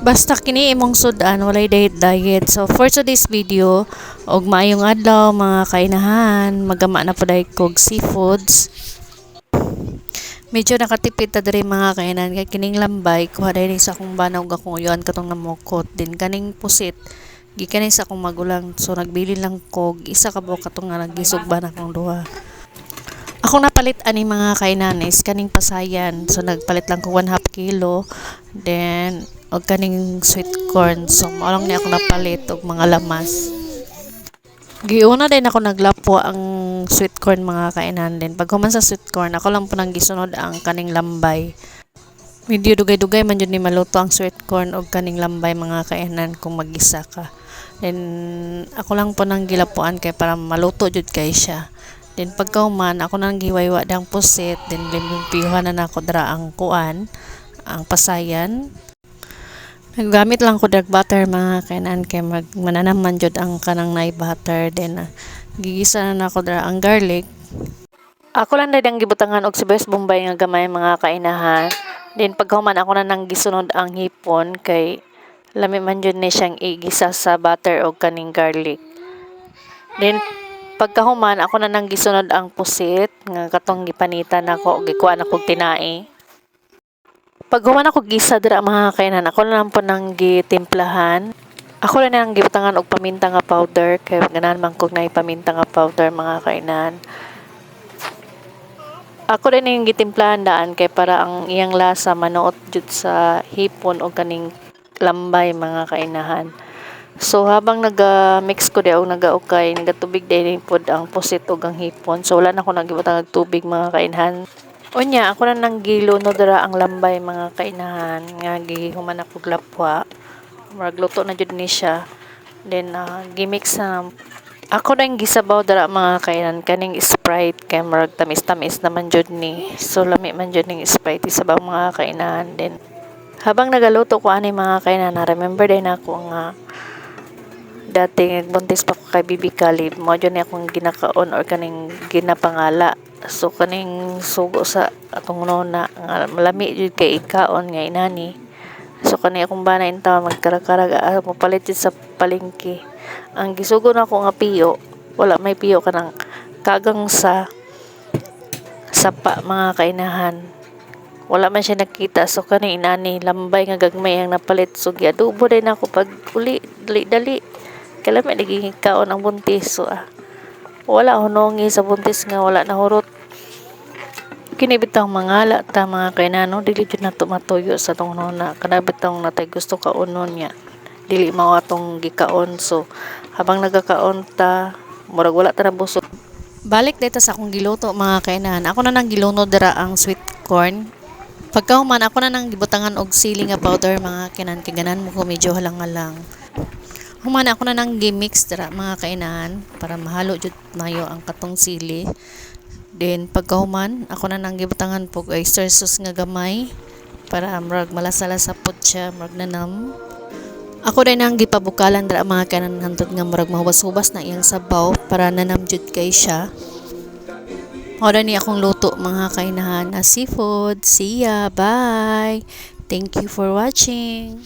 Basta kini imong sudan walay diet. So for today's video, og maayong adlaw mga kainahan, magama na pud kog seafoods. Medyo nakatipid ta diri mga kainan kay kining lambay kuha diri sa akong banaw ug akong uyon katong namukot. Din kaning pusit gikan sa akong magulang. So nagbili lang kog isa ka buok katong nga nagisog ba na akong duha. Ako napalit ani mga kainan is kaning pasayan. So nagpalit lang ko 1/2 kilo. Then og kaning sweet corn. So mao lang ni ako napalit og mga lamas. Giuna din ako naglapo ang sweet corn mga kainan din. Pag human sa sweet corn, ako lang po nang gisunod ang kaning lambay. Medyo dugay-dugay man jud ni maluto ang sweet corn og kaning lambay mga kainan kung mag-isa ka. Then ako lang po nang gilapuan kay para maluto jud kay siya. Then pagkahuman ako nang giwaywa dang pusit, then limpiyuhan na nako dra ang kuan, ang pasayan. Naggamit lang ko dark butter mga kainan kay mananaman jud ang kanang nay butter. Then gigisa na nako dra ang garlic. Ako lang dang gibutangan og sibuyas bombay nga gamay mga kainahan. Then pagkahuman ako na nang gisunod ang hipon kay lami man jud ni siyang igisa sa butter og kaning garlic. Then pagkahuman ako na nang gisunod ang pusit nga katong gipanitan nako og gikuha na kog tinai. Paghuman ako gisa dira mga kainan, ako na lang po nang gitimplahan. Ako na nang gibutangan og paminta nga powder kay ganahan man kog nay paminta nga powder mga kainan. Ako rin yung gitimplahan daan kay para ang iyang lasa manuot jud sa hipon o kaning lambay mga kainahan. So habang naga-mix ko diya o nagaukay, nagatubig din pod ang pusit ug ang hipon. So wala na ako nagibutang og tubig mga kainahan. Unya ako na nang giluno dira ang lambay mga kainahan nga gihuman ako glapwa. Magluto na jud ni siya. Then gimix na ako na gisabaw dira mga kainan kaning Sprite kay marag tamis-tamis naman jud ni. So lami man jud ning Sprite sabaw mga kainan. Then habang nagaluto ko ani mga kainan, remember din ako nga dati nagbuntis pa ko kay Bibi Kalib, mo jud ni akong ginakaon or kaning ginapangala. So kaning sugo sa atong nona nga malami jud kay ikaon nga inani. So kani akong bana intaw magkarakarag mapalit jud sa palengke. Ang gisugo na ko nga piyo, wala may piyo kanang kagang sa sapa mga kainahan. Wala man siya nakita, so kani inani lambay nga gagmay ang napalit. So giadobo din ako pag uli dali-dali. Kaya may naging kaon ang buntis. So wala hunongi sa buntis nga wala nahurot. Kini bitang mangala ta mga kainano, dili jud nato matuyo sa tong nona. Kana bitang natay gusto kaunon niya. Dili mao atong gikaon. So habang nagakaon ta, murag wala ta nabusog. Balik dito sa akong giluto mga kainan. Ako na nang giluno dira ang sweet corn. Pagkahuman ako na nang gibutangan og sili nga powder mga kainan kay ganan mo ko medyo halang-halang. Human ako na nang gimix dira mga kainan para mahalo jud mayo ang katong sili. Then pagkahuman ako na nang gibutangan pog oyster sauce nga gamay para murag malasa-lasa pod siya, murag nanam. Ako rin ang gipabukalan dira mga kanan hantod nga murag mahubas-hubas na iyang sabaw para nanam jud kay siya. Ora ni akong luto mga kainahan na seafood. See ya, bye. Thank you for watching.